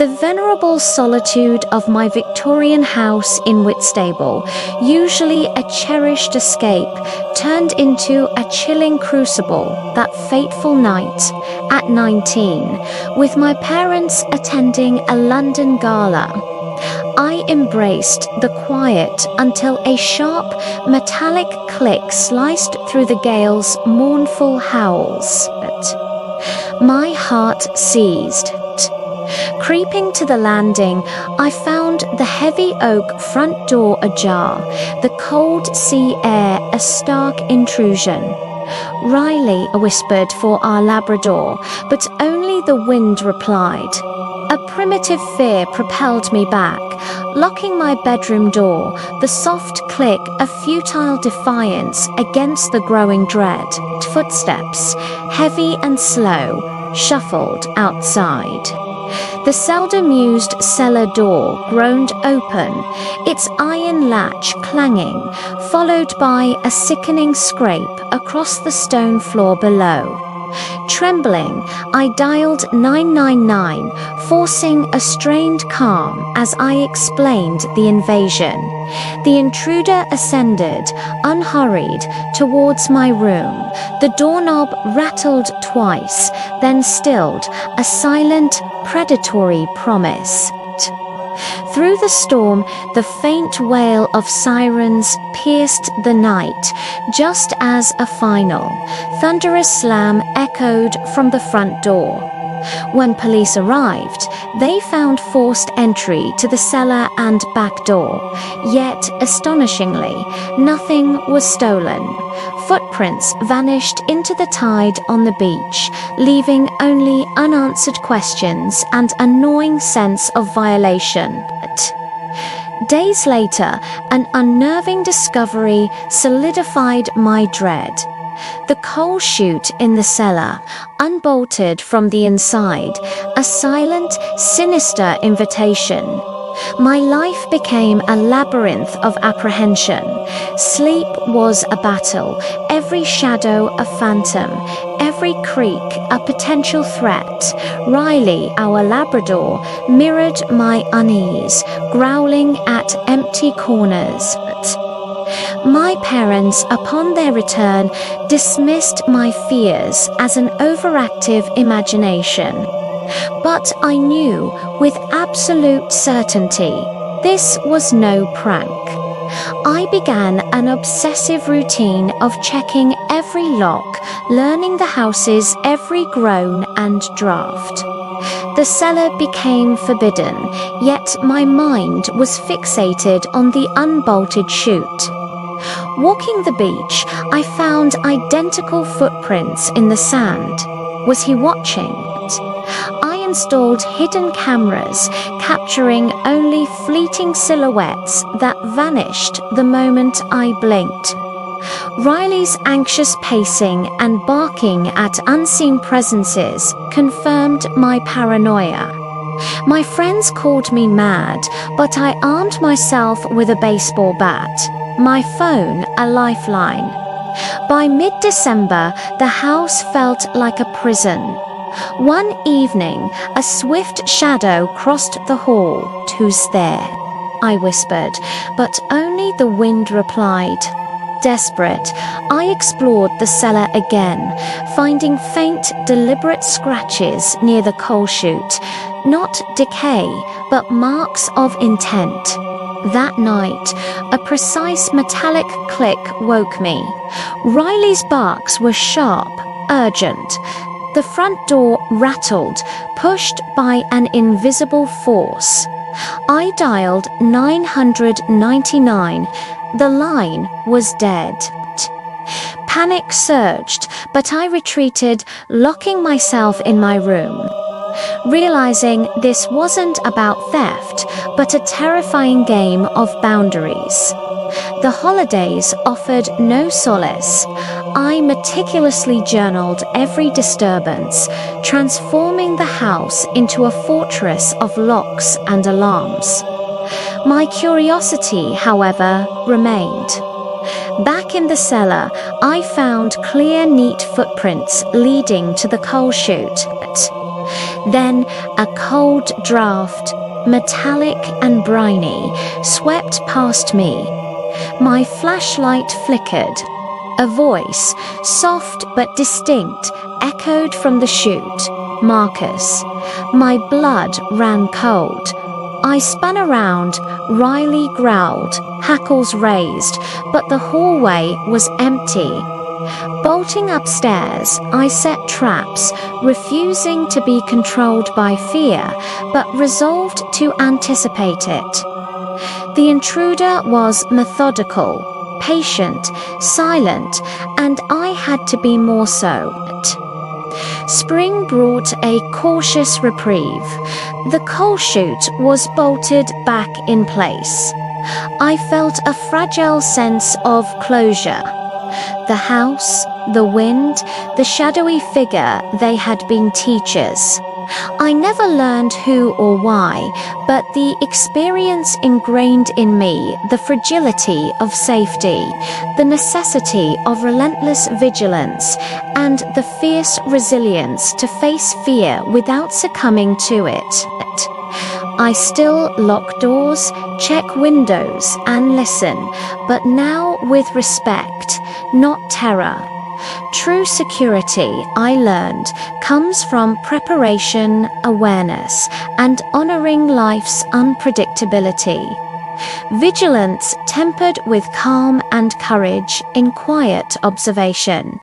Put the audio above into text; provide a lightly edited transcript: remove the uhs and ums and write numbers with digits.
The venerable solitude of my Victorian house in Whitstable, usually a cherished escape, turned into a chilling crucible that fateful night at 19, with my parents attending a London gala. I embraced the quiet until a sharp, metallic click sliced through the gale's mournful howls. My heart seized. Creeping to the landing, I found the heavy oak front door ajar, the cold sea air a stark intrusion. "Riley," I whispered for our Labrador, but only the wind replied. A primitive fear propelled me back, locking my bedroom door, the soft click a futile defiance against the growing dread. Footsteps, heavy and slow, shuffled outside. The seldom used cellar door groaned open, its iron latch clanging, followed by a sickening scrape across the stone floor below. Trembling, I dialed 999, forcing a strained calm as I explained the invasion. The intruder ascended, unhurried, towards my room. The doorknob rattled twice, then stilled, a silent, predatory promise. Through the storm, the faint wail of sirens pierced the night, just as a final, thunderous slam echoed from the front door. When police arrived, they found forced entry to the cellar and back door. Yet, astonishingly, nothing was stolen. Footprints vanished into the tide on the beach, leaving only unanswered questions and a gnawing sense of violation. Days later, an unnerving discovery solidified my dread. The coal chute in the cellar, unbolted from the inside, a silent, sinister invitation. My life became a labyrinth of apprehension. Sleep was a battle, every shadow a phantom, every creak a potential threat. Riley, our Labrador, mirrored my unease, growling at empty corners. My parents, upon their return, dismissed my fears as an overactive imagination. But I knew with absolute certainty this was no prank. I began an obsessive routine of checking every lock, learning the house's every groan and draft. The cellar became forbidden, yet my mind was fixated on the unbolted chute. Walking the beach, I found identical footprints in the sand. Was he watching? I installed hidden cameras, capturing only fleeting silhouettes that vanished the moment I blinked. Riley's anxious pacing and barking at unseen presences confirmed my paranoia. My friends called me mad, but I armed myself with a baseball bat, my phone a lifeline. By mid-December, the house felt like a prison. One evening, a swift shadow crossed the hall. "Who's there?" I whispered, but only the wind replied. Desperate, I explored the cellar again, finding faint, deliberate scratches near the coal chute. Not decay, but marks of intent. That night, a precise metallic click woke me. Riley's barks were sharp, urgent. The front door rattled, pushed by an invisible force. I dialed 999. The line was dead. Panic surged, but I retreated, locking myself in my room. Realizing this wasn't about theft, but a terrifying game of boundaries. The holidays offered no solace. I meticulously journaled every disturbance, transforming the house into a fortress of locks and alarms. My curiosity, however, remained. Back in the cellar, I found clear, neat footprints leading to the coal chute. Then a cold draft, metallic and briny, swept past me. My flashlight flickered. A voice, soft but distinct, echoed from the chute. "Marcus." My blood ran cold. I spun around. Riley growled, hackles raised, but the hallway was empty. Bolting upstairs, I set traps, refusing to be controlled by fear, but resolved to anticipate it. The intruder was methodical, patient, silent, and I had to be more so. Spring brought a cautious reprieve. The coal chute was bolted back in place. I felt a fragile sense of closure. The house, the wind, the shadowy figure, they had been teachers. I never learned who or why, but the experience ingrained in me the fragility of safety, the necessity of relentless vigilance, and the fierce resilience to face fear without succumbing to it. I still lock doors, check windows, and listen, but now with respect, not terror. True security, I learned, comes from preparation, awareness, and honoring life's unpredictability. Vigilance tempered with calm and courage in quiet observation.